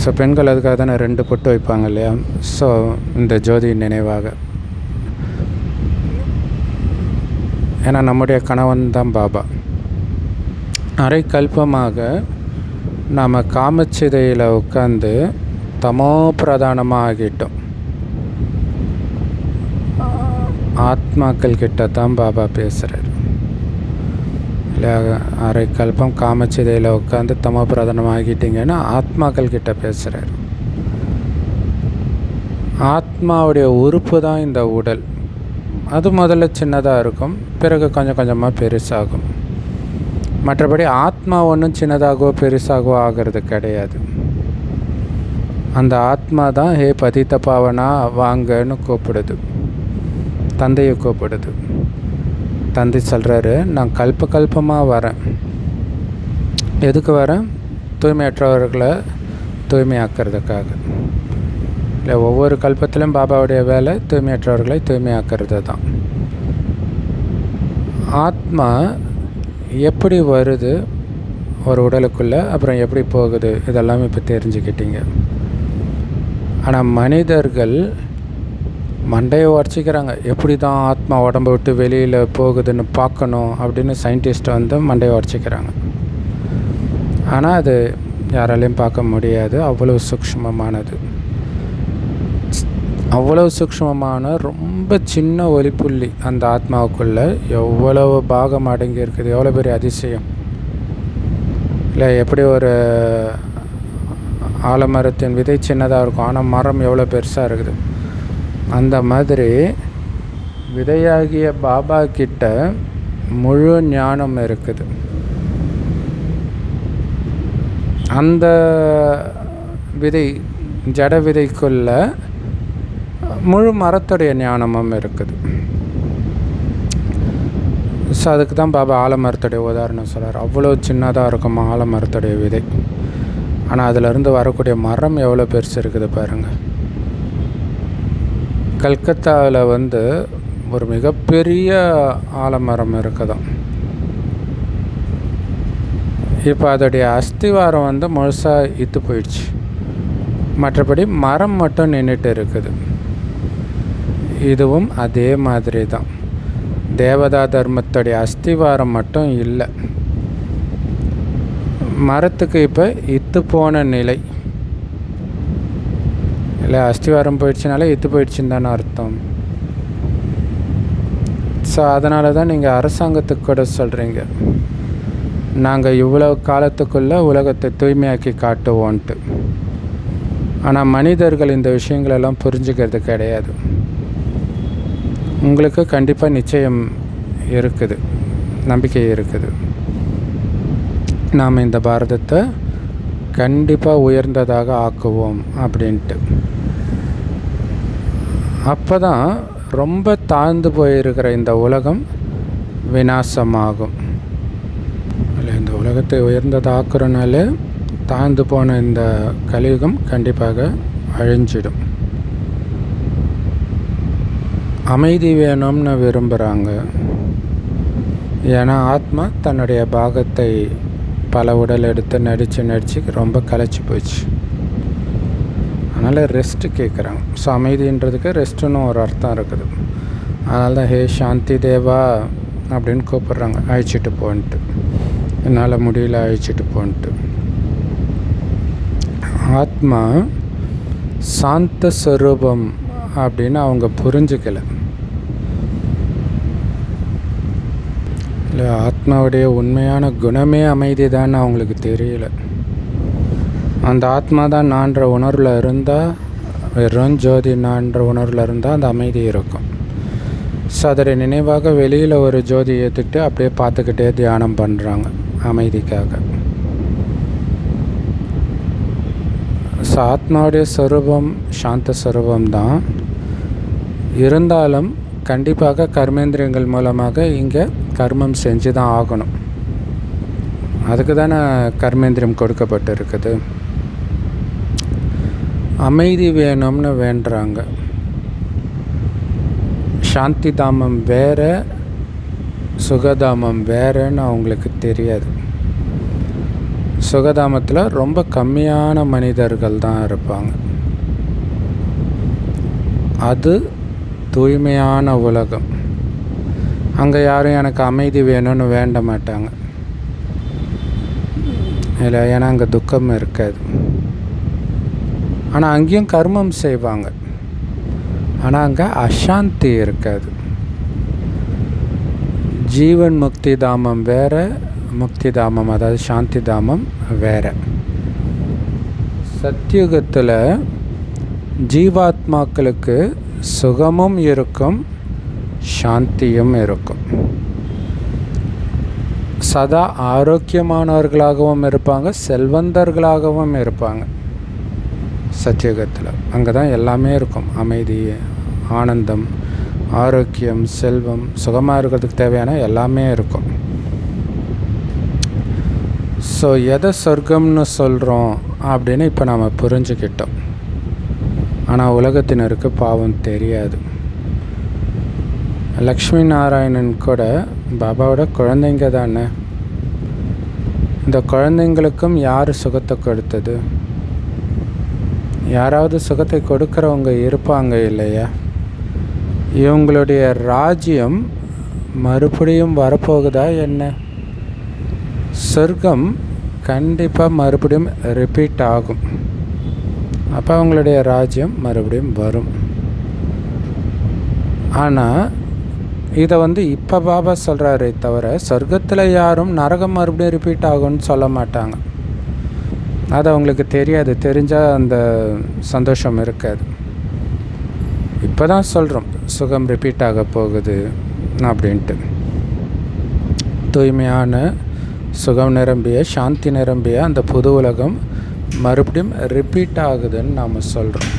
ஸோ பெண்கள் அதுக்காக தானே 2 பொட்டு வைப்பாங்க இல்லையா? ஸோ இந்த ஜோதி நினைவாக. ஏன்னா நம்முடைய கணவன் தான் பாபா. அரை கல்பமாக நாம் காமச்சிதையில் உட்காந்து தமோ பிரதானமாக ஆகிட்டோம். ஆத்மாக்கள் கிட்ட தான் பாபா பேசுகிறார். இல்லை அரை கல்பம் காமச்சிதையில் உட்காந்து தமோ பிரதானம் ஆகிட்டீங்கன்னா ஆத்மாக்கள் கிட்ட பேசுகிறார். ஆத்மாவுடைய உறுப்பு தான் இந்த உடல். அது முதல்ல சின்னதாக இருக்கும், பிறகு கொஞ்சம் கொஞ்சமாக பெருசாகும். மற்றபடி ஆத்மா ஒன்றும் சின்னதாகவோ பெருசாகவோ ஆகிறது கிடையாது. அந்த ஆத்மா தான் ஹே பதித்த பாவனா வாங்கன்னு கூப்பிடுது, தந்தையை கூப்பிடுது. தந்தை சொல்கிறாரு, நான் கல்பமாக வரேன். எதுக்கு வரேன்? தூய்மையற்றவர்களை தூய்மையாக்கிறதுக்காக. இல்லை, ஒவ்வொரு கல்பத்திலும் பாபாவுடைய வேலை தூய்மையற்றவர்களை தூய்மையாக்கிறது தான். ஆத்மா எப்படி வருது ஒரு உடலுக்குள்ளே, அப்புறம் எப்படி போகுது, இதெல்லாமே இப்போ தெரிஞ்சுக்கிட்டீங்க. ஆனால் மனிதர்கள் மண்டையை உடச்சிக்கிறாங்க. எப்படி தான் ஆத்மா உடம்பை விட்டு வெளியில் போகுதுன்னு பார்க்கணும் அப்படின்னு சயின்டிஸ்ட் வந்து மண்டையை உடச்சிக்கிறாங்க. ஆனால் அது யாராலையும் பார்க்க முடியாது. அவ்வளோ சூக்ஷ்மமானது. அவ்வளோ சூக்ஷ்மமான ரொம்ப சின்ன ஒளிப்புள்ளி அந்த ஆத்மாவுக்குள்ளே எவ்வளவு பாகம் அடங்கி இருக்குது. எவ்வளோ பெரிய அதிசயம் இல்லை? எப்படி ஒரு ஆலமரத்தின் விதை சின்னதாக இருக்கும், ஆனால் மரம் எவ்வளோ பெருசாக இருக்குது. அந்த மாதிரி விதையாகிய பாபா கிட்ட முழு ஞானம் இருக்குது. அந்த விதை, ஜட விதைக்குள்ள முழு மரத்துடைய ஞானமும் இருக்குது. ஸோ அதுக்கு தான் பாபா ஆலமரத்துடைய உதாரணம் சொல்கிறார். அவ்வளோ சின்னதாக இருக்கும் ஆலமரத்துடைய விதை, ஆனால் அதிலிருந்து வரக்கூடிய மரம் எவ்வளோ பெருசு இருக்குது பாருங்கள். கல்கத்தாவில் வந்து ஒரு மிகப்பெரிய ஆலமரம் இருக்குதாம். இப்போ அதோடைய அஸ்திவாரம் வந்து முழுசாக இத்து போயிடுச்சு. மற்றபடி மரம் மட்டும் நின்றுட்டு இருக்குது. இதுவும் அதே மாதிரி தான். தேவதா தர்மத்துடைய அஸ்திவாரம் மட்டும் இல்லை, மரத்துக்கு இப்போ இத்து போன நிலை இல்லை. அஸ்திவாரம் போயிடுச்சுனாலே இத்து போயிடுச்சுன்னு தானே அர்த்தம். ஸோ அதனால தான் நீங்கள் அரசாங்கத்துக்கு கூட சொல்கிறீங்க, நாங்கள் இவ்வளோ காலத்துக்குள்ளே உலகத்தை தூய்மையாக்கி காட்டுவோன்ட்டு. ஆனால் மனிதர்கள் இந்த விஷயங்களெல்லாம் புரிஞ்சுக்கிறது கிடையாது. உங்களுக்கு கண்டிப்பாக நிச்சயம் இருக்குது, நம்பிக்கை இருக்குது. நாம் இந்த பாரதத்தை கண்டிப்பாக உயர்ந்ததாக ஆக்குவோம் அப்படின்ட்டு. அப்போ தான் ரொம்ப தாழ்ந்து போயிருக்கிற இந்த உலகம் விநாசமாகும். இல்லை, இந்த உலகத்தை உயர்ந்ததாக்குறனால தாழ்ந்து போன இந்த கலியுகம் கண்டிப்பாக அழிஞ்சிடும். அமைதி வேணும்னு விரும்புகிறாங்க. ஏன்னா ஆத்மா தன்னுடைய பாகத்தை பல உடல் எடுத்து நடித்து ரொம்ப களைச்சி போயிடுச்சு. அதனால் ரெஸ்ட்டு கேட்குறாங்க. ஸோ அமைதின்றதுக்கு ரெஸ்ட்டுன்னு ஒரு அர்த்தம் இருக்குது. அதனால தான் ஹே சாந்தி தேவா அப்படின்னு கூப்பிட்றாங்க, அழிச்சிட்டு போன்ட்டு. என்னால் முடியல, அழிச்சிட்டு போன்ட்டு. ஆத்மா சாந்த ஸ்வரூபம் அப்படின்னு அவங்க புரிஞ்சுக்கலை. இல்லை, ஆத்மாவுடைய உண்மையான குணமே அமைதி தான் அவங்களுக்கு தெரியல. அந்த ஆத்மா தான் நான்ற உணர்வில் இருந்தால், வெறும் ஜோதி நான்ற உணர்வில் இருந்தால் அந்த அமைதி இருக்கும். ஸோ அதோடைய நினைவாக வெளியில் ஒரு ஜோதி ஏற்றுக்கிட்டு அப்படியே பார்த்துக்கிட்டே தியானம் பண்ணுறாங்க அமைதிக்காக. ஸோ ஆத்மாவுடைய ஸ்வரூபம் சாந்த ஸ்வரூபம் தான். இருந்தாலும் கண்டிப்பாக கர்மேந்திரியங்கள் மூலமாக இங்கே கர்மம் செஞ்சு தான் ஆகணும். அதுக்கு தானே கர்மேந்திரியம் கொடுக்கப்பட்டு இருக்குது. அமைதி வேணும்னு வேண்டுறாங்க. சாந்தி தாமம் வேறு, சுகதாமம் வேறுன்னு அவங்களுக்கு தெரியாது. சுகதாமத்தில் ரொம்ப கம்மியான மனிதர்கள் தான் இருப்பாங்க. அது தூய்மையான உலகம். அங்கே யாரும் எனக்கு அமைதி வேணும்னு வேண்ட மாட்டாங்க. இல்லை, ஏன்னா அங்கே துக்கம் இருக்காது. ஆனால் அங்கேயும் கர்மம் செய்வாங்க, ஆனால் அங்கே அசாந்தி இருக்காது. ஜீவன் முக்தி தாமம் வேறு, முக்தி தாமம் அதாவது சாந்தி தாமம் வேறு. சத்யுகத்தில் ஜீவாத்மாக்களுக்கு சுகமும் இருக்கும், சாந்தியும் இருக்கும். சதா ஆரோக்கியமானவர்களாகவும் இருப்பாங்க, செல்வந்தர்களாகவும் இருப்பாங்க. சத்யுகத்தில் அங்கே தான் எல்லாமே இருக்கும். அமைதி, ஆனந்தம், ஆரோக்கியம், செல்வம், சுகமாக இருக்கிறதுக்கு தேவையான எல்லாமே இருக்கும். ஸோ எதை சொர்க்கம்னு சொல்கிறோம் அப்படின்னு இப்போ நாம் புரிஞ்சுக்கிட்டோம். ஆனால் உலகத்தினருக்கு பாவம் தெரியாது. லக்ஷ்மி நாராயணன் கூட பாபாவோட குழந்தைங்க தானே. இந்த குழந்தைங்களுக்கும் யார் சுகத்தை கொடுத்தது? யாராவது சுகத்தை கொடுக்குறவங்க இருப்பாங்க இல்லையா? இவங்களுடைய ராஜ்யம் மறுபடியும் வரப்போகுதா என்ன? சொர்க்கம் கண்டிப்பாக மறுபடியும் ரிப்பீட் ஆகும். அப்போ அவங்களுடைய ராஜ்யம் மறுபடியும் வரும். ஆனால் இதை இப்போ பாபா சொல்கிறாரே தவிர சொர்க்கத்தில் யாரும் நரகம் மறுபடியும் ரிப்பீட் ஆகும்னு சொல்ல மாட்டாங்க. அது அவங்களுக்கு தெரியாது. தெரிஞ்சால் அந்த சந்தோஷம் இருக்காது. இப்போ தான் சொல்கிறோம் சுகம் ரிப்பீட் ஆக போகுது அப்படின்ட்டு. தூய்மையான சுகம் நிரம்பிய, சாந்தி நிரம்பிய அந்த புது உலகம் மறுபடியும் ரிப்பீட் ஆகுதுன்னு நாம் சொல்கிறோம்.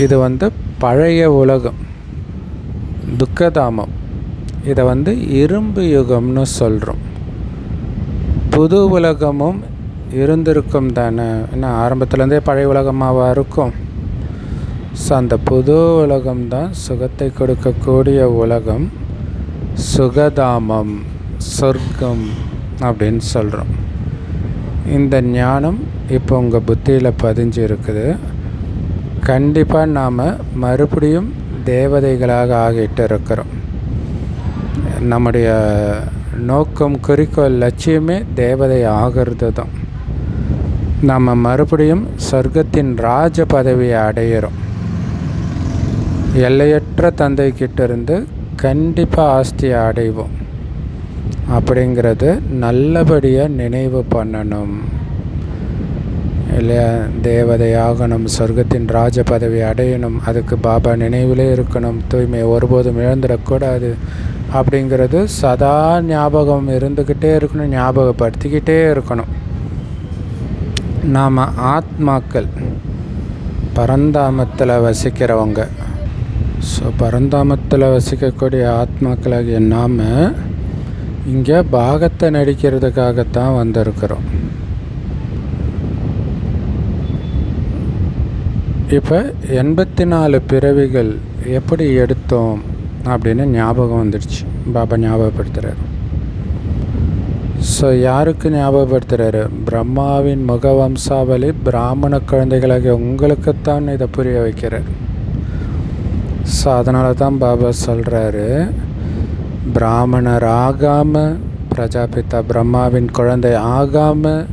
இது பழைய உலகம், துக்கதாமம். இதை இரும்பு யுகம்னு சொல்கிறோம். புது உலகமும் இருந்திருக்கும் தானே. ஏன்னா ஆரம்பத்துலேருந்தே பழைய உலகமாக இருக்கும். ஸோ அந்த புது உலகம்தான் சுகத்தை கொடுக்கக்கூடிய உலகம், சுகதாமம், சொர்க்கம் அப்படின்னு சொல்கிறோம். இந்த ஞானம் இப்போ உங்கள் புத்தியில் பதிஞ்சு இருக்குது. கண்டிப்பாக நாம் மறுபடியும் தேவதைகளாக ஆகிட்டு இருக்கிறோம். நம்முடைய நோக்கம், குறிக்கோள், லட்சியமே தேவதை ஆகிறது தான். நாம் மறுபடியும் சொர்க்கத்தின் ராஜ பதவியை அடையிறோம். எல்லையற்ற தந்தைக்கிட்டேருந்து கண்டிப்பாக ஆஸ்தியை அடைவோம். அப்படிங்கிறது நல்லபடியாக நினைவு பண்ணணும் இல்லையா? தேவதை ஆகணும், சொர்க்கத்தின் ராஜ பதவி அடையணும், அதுக்கு பாபா நினைவிலே இருக்கணும், தூய்மை ஒருபோதும் இழந்துடக்கூடாது அப்படிங்கிறது சதா ஞாபகம் இருந்துக்கிட்டே இருக்கணும், ஞாபகப்படுத்திக்கிட்டே இருக்கணும். நாம் ஆத்மாக்கள், பரந்தாமத்தில் வசிக்கிறவங்க. ஸோ பரந்தாமத்தில் வசிக்கக்கூடிய ஆத்மாக்களாகிய நாம் இங்கே பாகத்தை நடிக்கிறதுக்காகத்தான் வந்திருக்கிறோம். இப்போ 84 பிறவிகள் எப்படி எடுத்தோம் அப்படின்னு ஞாபகம் வந்துடுச்சு. பாபா ஞாபகப்படுத்துகிறார். ஸோ யாருக்கு ஞாபகப்படுத்துகிறாரு? பிரம்மாவின் முகவம்சாவளி பிராமண குழந்தைகளாகிய உங்களுக்குத்தான் இதை புரிய வைக்கிறார். ஸோ அதனால தான் பாபா சொல்கிறாரு, பிராமணர் ஆகாமல், பிரஜாபிதா பிரம்மாவின் குழந்தை ஆகாமல்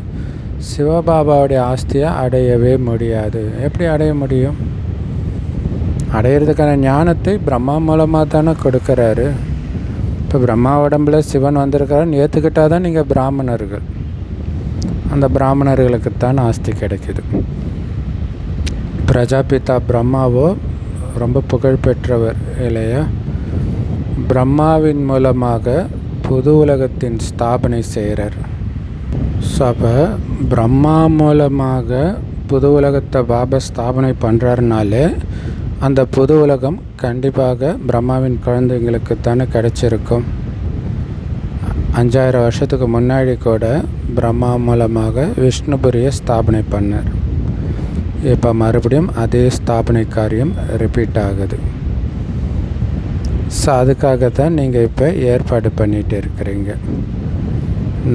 சிவபாபாவுடைய ஆஸ்தியை அடையவே முடியாது. எப்படி அடைய முடியும்? அடையிறதுக்கான ஞானத்தை பிரம்மா மூலமாக தானே கொடுக்குறாரு. இப்போ பிரம்மா உடம்புல சிவன் வந்திருக்காருன்னு ஏற்றுக்கிட்டால் தான் நீங்கள் பிராமணர்கள். அந்த பிராமணர்களுக்குத்தான் ஆஸ்தி கிடைக்குது. பிரஜாபிதா பிரம்மாவோ ரொம்ப புகழ்பெற்றவர் இல்லையா? பிரம்மாவின் மூலமாக புது உலகத்தின் ஸ்தாபனை செய்கிறார். ஸோ அப்போ பிரம்மா மூலமாக புது உலகத்தை பாபா ஸ்தாபனை பண்ணுறாருனாலே அந்த புது உலகம் கண்டிப்பாக பிரம்மாவின் குழந்தைங்களுக்கு தானே கிடச்சிருக்கும். 5000 வருஷத்துக்கு முன்னாடி கூட பிரம்மா மூலமாக விஷ்ணுபுரியை ஸ்தாபனை பண்ணார். இப்போ மறுபடியும் அதே ஸ்தாபனை காரியம் ரிப்பீட் ஆகுது. ஸோ அதுக்காக தான் நீங்கள் இப்போ ஏற்பாடு பண்ணிகிட்டு இருக்கிறீங்க.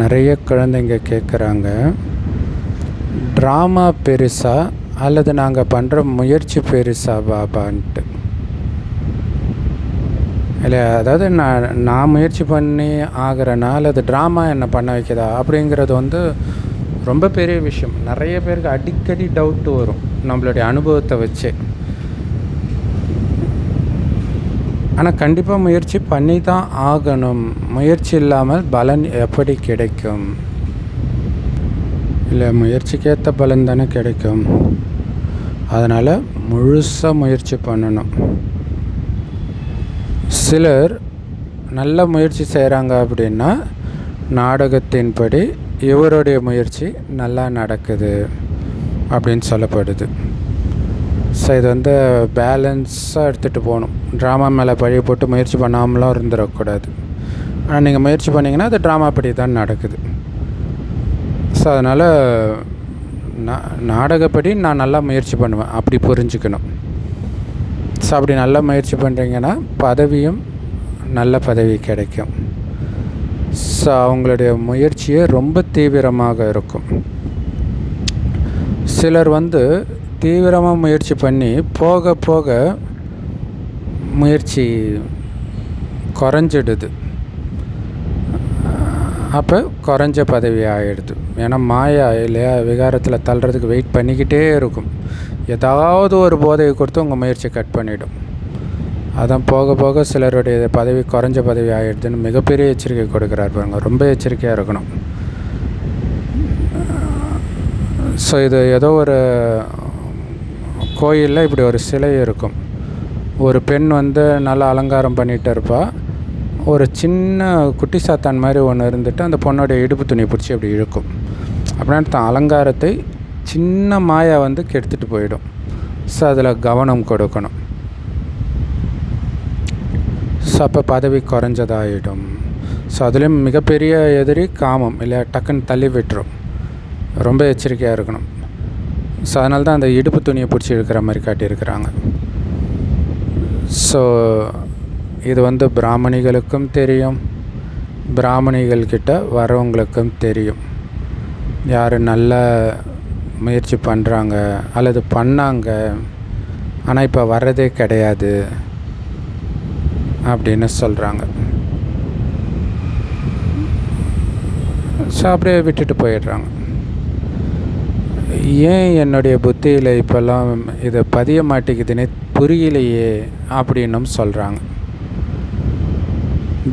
நிறைய குழந்தைங்க கேட்குறாங்க, ட்ராமா பெருசா அல்லது நாங்கள் பண்ணுற முயற்சி பெருசா பாபான்ட்டு இல்லை? அதாவது நான் முயற்சி பண்ணி ஆகிறேன்னா அல்லது ட்ராமா என்னை பண்ண வைக்கிறதா அப்படிங்கிறது ரொம்ப பெரிய விஷயம். நிறைய பேருக்கு அடிக்கடி டவுட்டு வரும் நம்மளுடைய அனுபவத்தை வச்சு. ஆனால் கண்டிப்பாக முயற்சி பண்ணி தான் ஆகணும். முயற்சி இல்லாமல் பலன் எப்படி கிடைக்கும்? இல்லை, முயற்சிக்கேற்ற பலன் தானே கிடைக்கும். அதனால் முழுசாக முயற்சி பண்ணணும். சிலர் நல்ல முயற்சி செய்கிறாங்க அப்படின்னா நாடகத்தின்படி இவருடைய முயற்சி நல்லா நடக்குது அப்படின்னு சொல்லப்படுது. ஸோ இது வந்து பேலன்ஸாக எடுத்துகிட்டு போகணும். ட்ராமா மேலே பழி போட்டு முயற்சி பண்ணாமலாம் இருந்துடக்கூடாது. ஆனால் நீங்கள் முயற்சி பண்ணிங்கன்னா அது ட்ராமா படி தான் நடக்குது. ஸோ அதனால் நாடகப்படி நான் நல்லா முயற்சி பண்ணுவேன் அப்படி புரிஞ்சுக்கணும். ஸோ அப்படி நல்லா முயற்சி பண்ணுறீங்கன்னா பதவியும் நல்ல பதவி கிடைக்கும். ஸோ அவங்களுடைய முயற்சியே ரொம்ப தீவிரமாக இருக்கும். சிலர் வந்து தீவிரமாக முயற்சி பண்ணி போக போக முயற்சி குறைஞ்சிடுது. அப்போ குறைஞ்ச பதவி ஆகிடுது. ஏன்னா மாயா இல்லையா, விகாரத்தில் தள்ளுறதுக்கு வெயிட் பண்ணிக்கிட்டே இருக்கும். ஏதாவது ஒரு போதையை கொடுத்து உங்கள் முயற்சியை கட் பண்ணிவிடும். அதான் போக போக சிலருடைய பதவி குறைஞ்ச பதவி ஆகிடுதுன்னு மிகப்பெரிய எச்சரிக்கை கொடுக்குறாரு பாருங்க. ரொம்ப எச்சரிக்கையாக இருக்கணும். ஸோ இது ஏதோ ஒரு கோயிலில் இப்படி ஒரு சிலை இருக்கும். ஒரு பெண் வந்து நல்லா அலங்காரம் பண்ணிகிட்டு இருப்பாள். ஒரு சின்ன குட்டி சாத்தான் மாதிரி ஒன்று இருந்துட்டு அந்த பொண்ணுடைய இடுப்பு துணி பிடிச்சி அப்படி இழுக்கும். அப்படின்னா தான் அலங்காரத்தை சின்ன மாயா வந்து கெடுத்துட்டு போயிடும். ஸோ அதில் கவனம் கொடுக்கணும். ஸோ அப்போ பதவி குறைஞ்சதாகிடும். ஸோ அதுலேயும் மிகப்பெரிய எதிரி காமம் இல்லையா, டக்குன்னு தள்ளி விட்டுரும். ரொம்ப எச்சரிக்கையாக இருக்கணும். ஸோ அதனால தான் அந்த இடுப்பு துணியை பிடிச்சி இழுக்கிற மாதிரி காட்டியிருக்கிறாங்க. ஸோ இது வந்து பிராமணிகளுக்கும் தெரியும், பிராமணிகள்கிட்ட வரவங்களுக்கும் தெரியும். யார் நல்ல முயற்சி பண்ணுறாங்க அல்லது பண்ணாங்க ஆனால் இப்போ வர்றதே கிடையாது அப்படின்னு சொல்கிறாங்க. ஸோ அப்படியே விட்டுட்டு போயிடுறாங்க. ஏன் என்னுடைய புத்தியில் இப்போல்லாம் இதை பதிய மாட்டேங்குதுன்னே புரியலையே அப்படின்னும் சொல்கிறாங்க.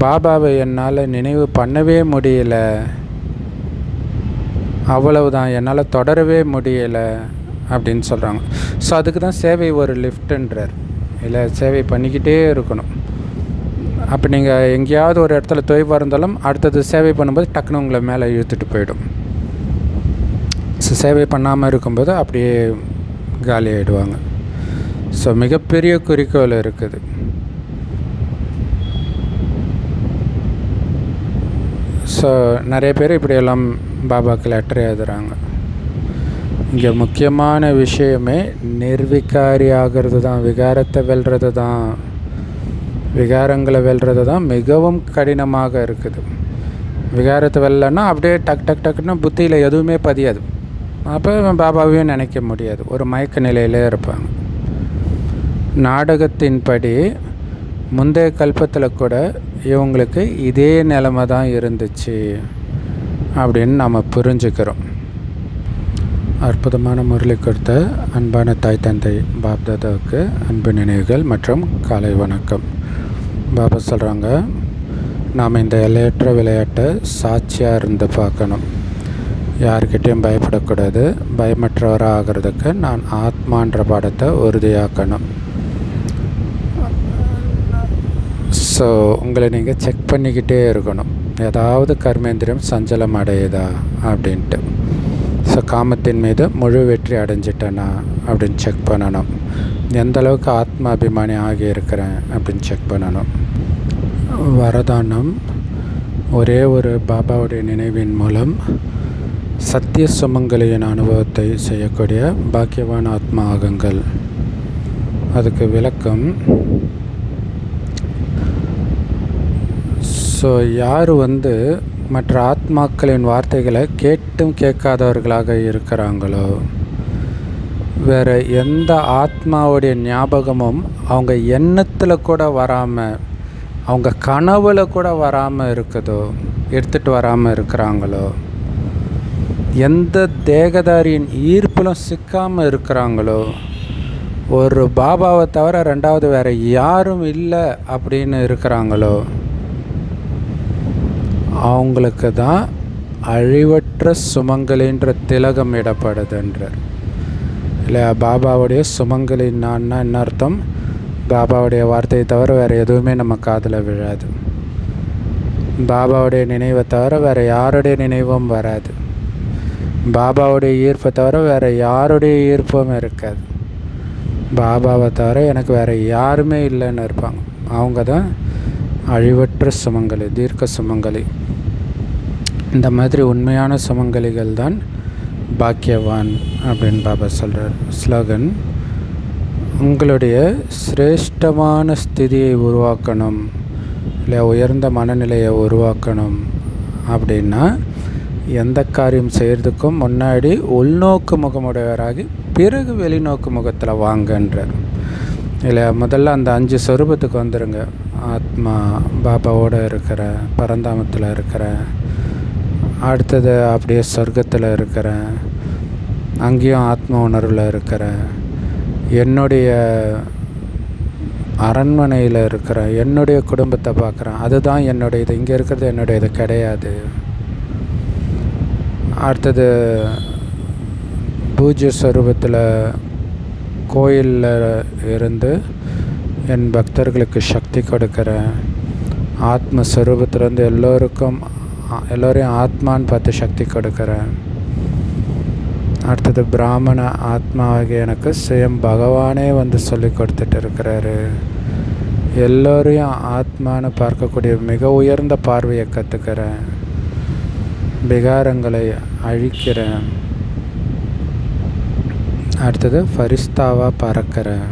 பாபாவை என்னால் நினைவு பண்ணவே முடியலை, அவ்வளவுதான், என்னால் தொடரவே முடியலை அப்படின்னு சொல்கிறாங்க. ஸோ அதுக்கு தான் சேவை ஒரு லிஃப்ட்டுன்றார். இல்லை, சேவை பண்ணிக்கிட்டே இருக்கணும். அப்போ நீங்கள் எங்கேயாவது ஒரு இடத்துல தொய்வாக இருந்தாலும் அடுத்தது சேவை பண்ணும்போது டக்குன்னு உங்களை மேலே இழுத்துட்டு போயிடும். ஸோ சேவை பண்ணாமல் இருக்கும்போது அப்படியே காலி ஆகிடுவாங்க. ஸோ மிகப்பெரிய குறிக்கோள் இருக்குது. ஸோ நிறைய பேர் இப்படியெல்லாம் பாபாவுக்கு லெட்டர் எழுதுகிறாங்க. இங்கே முக்கியமான விஷயமே நிர்விகாரி ஆகிறது தான். விகாரத்தை வெல்றது தான், விகாரங்களை வெல்றது தான் மிகவும் கடினமாக இருக்குது. விகாரத்தை வெல்லன்னா அப்படியே டக்குன்னு புத்தியில் எதுவுமே பதியாது. அப்போ பாபாவையும் நினைக்க முடியாது, ஒரு மயக்க நிலையிலே இருப்பாங்க. நாடகத்தின்படி முந்தைய கல்பத்தில் கூட இவங்களுக்கு இதே நிலைமை தான் இருந்துச்சு அப்படின்னு நம்ம புரிஞ்சுக்கிறோம். அற்புதமான முரளி கொடுத்த அன்பான தாய் தந்தை பாப்தாதாவுக்கு அன்பு நினைவுகள் மற்றும் காலை வணக்கம். பாபா சொல்கிறாங்க, நாம் இந்த எல்லையற்ற விளையாட்டை சாட்சியாக இருந்து பார்க்கணும். யார்கிட்டையும் பயப்படக்கூடாது. பயமற்றவராக ஆகிறதுக்கு நான் ஆத்மான்ற பாடத்தை உறுதியாக்கணும். ஸோ உங்களை நீங்கள் செக் பண்ணிக்கிட்டே இருக்கணும், ஏதாவது கர்மேந்திரியம் சஞ்சலம் அடையுதா அப்படின்ட்டு. ஸோ காமத்தின் மீது முழு வெற்றி அடைஞ்சிட்டேனா அப்படின்னு செக் பண்ணணும். எந்த அளவுக்கு ஆத்ம அபிமானி ஆகியிருக்கிறேன் அப்படின்னு செக் பண்ணணும். வரதானம் ஒரே ஒரு பாபாவுடைய நினைவின் மூலம் சத்திய சுமங்கலியின் அனுபவத்தை செய்யக்கூடிய பாக்கியவான் ஆத்மா ஆகுங்கள். அதுக்கு விளக்கம், ஸோ யார் வந்து மற்ற ஆத்மாக்களின் வார்த்தைகளை கேட்டும் கேட்காதவர்களாக இருக்கிறாங்களோ, வேறு எந்த ஆத்மாவுடைய ஞாபகமும் அவங்க எண்ணத்தில் கூட வராமல், அவங்க கனவுல கூட வராமல் இருக்குதோ, எடுத்துகிட்டு வராமல் இருக்கிறாங்களோ, எந்த தேகதாரியின் ஈர்ப்பிலும் சிக்காமல் இருக்கிறாங்களோ, ஒரு பாபாவை தவிர ரெண்டாவது வேறு யாரும் இல்லை அப்படின்னு இருக்கிறாங்களோ அவங்களுக்கு தான் அழிவற்ற சுமங்கலின்ற திலகம் இடப்படுதுன்றார் இல்லையா. பாபாவுடைய சுமங்கலின்னான்னா என்ன அர்த்தம்? பாபாவுடைய வார்த்தையை தவிர வேறு எதுவுமே நம்ம காதில் விழாது. பாபாவுடைய நினைவை தவிர வேறு யாருடைய நினைவும் வராது. பாபாவுடைய ஈர்ப்பை தவிர வேறு யாருடைய ஈர்ப்பும் இருக்காது. பாபாவை தவிர எனக்கு வேறு யாருமே இல்லைன்னு இருப்பாங்க. அவங்க தான் அழிவற்ற சுமங்கலி, தீர்க்க சுமங்கலி. இந்த மாதிரி உண்மையான சுமங்கலிகள் தான் பாக்கியவான் அப்படின்னு பாபா சொல்கிறார். ஸ்லோகன்: உங்களுடைய சிரேஷ்டமான ஸ்திதியை உருவாக்கணும், இல்லை உயர்ந்த மனநிலையை உருவாக்கணும் அப்படின்னா எந்த காரியம் செய்கிறதுக்கும் முன்னாடி உள்நோக்கு முகமுடையவராகி பிறகு வெளிநோக்கு முகத்தில் வாங்கன்றார். இல்லை முதல்ல அந்த 5 சொரூபத்துக்கு வந்துடுங்க. ஆத்மா பாபாவோடு இருக்கிற, பரந்தாமத்தில் இருக்கிற, அடுத்தது அப்படியே சொர்க்கத்தில் இருக்கிற, அங்கேயும் ஆத்ம உணர்வில் இருக்கிற, என்னுடைய அரண்மனையில் இருக்கிற, என்னுடைய குடும்பத்தை பார்க்குறேன், அதுதான் என்னுடைய இது, இங்கே இருக்கிறது என்னுடைய இது கிடையாது. அடுத்தது பூஜ்ய ஸ்வரூபத்தில் கோயிலில் இருந்து என் பக்தர்களுக்கு சக்தி கொடுக்குற ஆத்மஸ்வரூபத்திலேருந்து எல்லோரையும் ஆத்மான்னு பார்த்து சக்தி கொடுக்குறேன். அடுத்தது பிராமண ஆத்மாவாகிய எனக்கு சுயம் பகவானே வந்து சொல்லி கொடுத்துட்டு இருக்கிறாரு. எல்லோரையும் ஆத்மான்னு பார்க்கக்கூடிய மிக உயர்ந்த பார்வையை கற்றுக்கிறேன். விகாரங்களை அழிக்கிறேன். அடுத்தது ஃபரிஸ்தாவாக பறக்கிறேன்.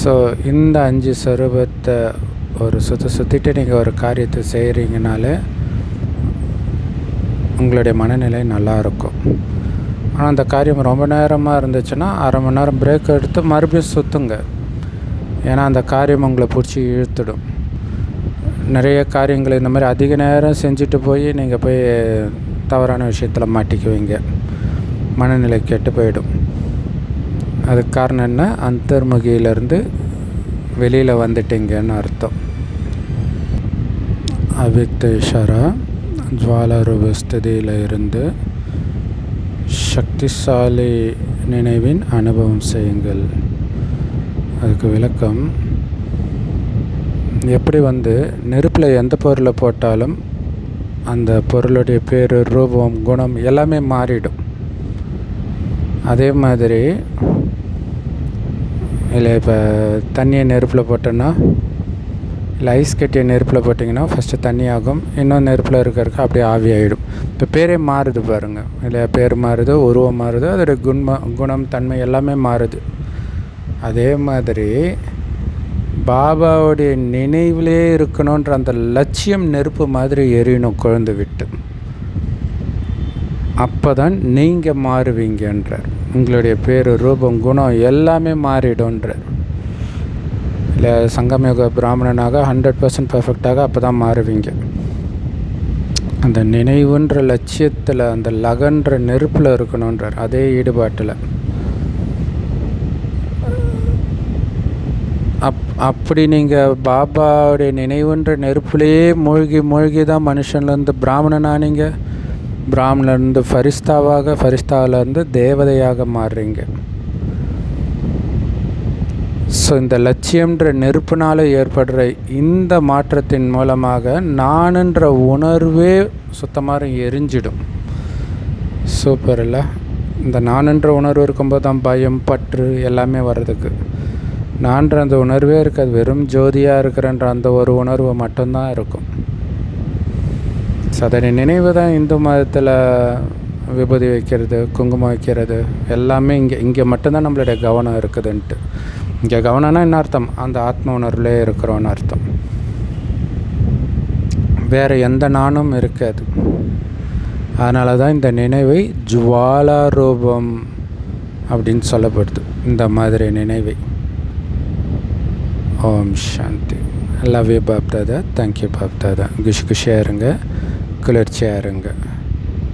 ஸோ இந்த 5 ஸ்வரூபத்தை ஒரு சுற்றிட்டு நீங்கள் ஒரு காரியத்தை செய்கிறீங்கனாலே உங்களுடைய மனநிலை நல்லாயிருக்கும். ஆனால் அந்த காரியம் ரொம்ப நேரமாக இருந்துச்சுன்னா அரை மணி நேரம் பிரேக் எடுத்து மறுபடியும் சுற்றுங்க. ஏன்னா அந்த காரியம் உங்களை பிடிச்சி இழுத்துடும். நிறைய காரியங்கள் இந்த மாதிரி அதிக நேரம் செஞ்சுட்டு போய் நீங்கள் போய் தவறான விஷயத்தில் மாட்டிக்குவீங்க. மனநிலை கெட்டு போயிடும். அதுக்கு காரணம் என்ன? அந்தர்முகியிலேருந்து வெளியில் வந்துட்டீங்கன்னு அர்த்தம். அவ்யக்த இஷாரா ஜுவாலாரூப ஸ்திதியில் இருந்து சக்திசாலி நினைவின் அனுபவம் செய்யுங்கள். அதுக்கு விளக்கம்: எப்படி நெருப்பில் எந்த பொருளை போட்டாலும் அந்த பொருளுடைய பேர், ரூபம், குணம் எல்லாமே மாறிடும். அதே மாதிரி இல்லை, இப்போ தண்ணியை நெருப்பில் போட்டோன்னா, இல்லை ஐஸ் கட்டியை நெருப்பில் போட்டிங்கன்னா ஃபஸ்ட்டு தண்ணி ஆகும், இன்னும் நெருப்பில் இருக்கிறதுக்கு அப்படியே ஆவி ஆகிடும். இப்போ பேரே மாறுது பாருங்கள். இல்லை பேர் மாறுது, உருவம் மாறுது, அதோடைய குணம், தன்மை எல்லாமே மாறுது. அதே மாதிரி பாபாவுடைய நினைவிலே இருக்கணுன்ற அந்த லட்சியம் நெருப்பு மாதிரி எரியணும் கொழுந்து விட்டு. அப்போ தான் நீங்கள் மாறுவீங்கன்றார். உங்களுடைய பேர், ரூபம், குணம் எல்லாமே மாறிடும்ன்றார். இல்லை சங்கமயுக பிராமணனாக 100% பர்ஃபெக்டாக அப்போ தான் மாறுவீங்க. அந்த நினைவுன்ற லட்சியத்தில், அந்த லகன்ற நெருப்பில் இருக்கணுன்றார். அதே ஈடுபாட்டில். அப்படி நீங்கள் பாபாவுடைய நினைவுன்ற நெருப்புலேயே மூழ்கி தான் மனுஷன்லேருந்து பிராமணனானீங்க. பிராமணர்லேருந்து ஃபரிஸ்தாவிலேருந்து தேவதையாக மாறுறீங்க. ஸோ இந்த லட்சியம்ன்ற நெருப்புனால் ஏற்படுற இந்த மாற்றத்தின் மூலமாக நானுன்ற உணர்வே சுத்தமாக எரிஞ்சிடும். சூப்பர் இல்லை? இந்த நானுன்ற உணர்வு இருக்கும்போது தான் பயம், பற்று எல்லாமே வர்றதுக்கு. நான்ற அந்த உணர்வே இருக்காது. வெறும் ஜோதியாக இருக்கிறன்ற அந்த ஒரு உணர்வு மட்டும்தான் இருக்கும். ஸோ அதனை நினைவு தான் இந்து மதத்தில் விபூதி வைக்கிறது, குங்குமம் வைக்கிறது எல்லாமே இங்கே மட்டும்தான் நம்மளுடைய கவனம் இருக்குதுன்ட்டு. இங்கே கவனம்னா என்ன அர்த்தம்? அந்த ஆத்ம உணர்வுலே இருக்கிறோன்னு அர்த்தம். வேறு எந்த நானும் இருக்காது. அதனால தான் இந்த நினைவை ஜுவாலா ரூபம் அப்படின்னு சொல்லப்படுது. இந்த மாதிரி நினைவை. Om Shanti. Love you Bap Dada. Thank you Bap Dada. குஷியாக இருங்க, குளிர்ச்சியாக இருங்க.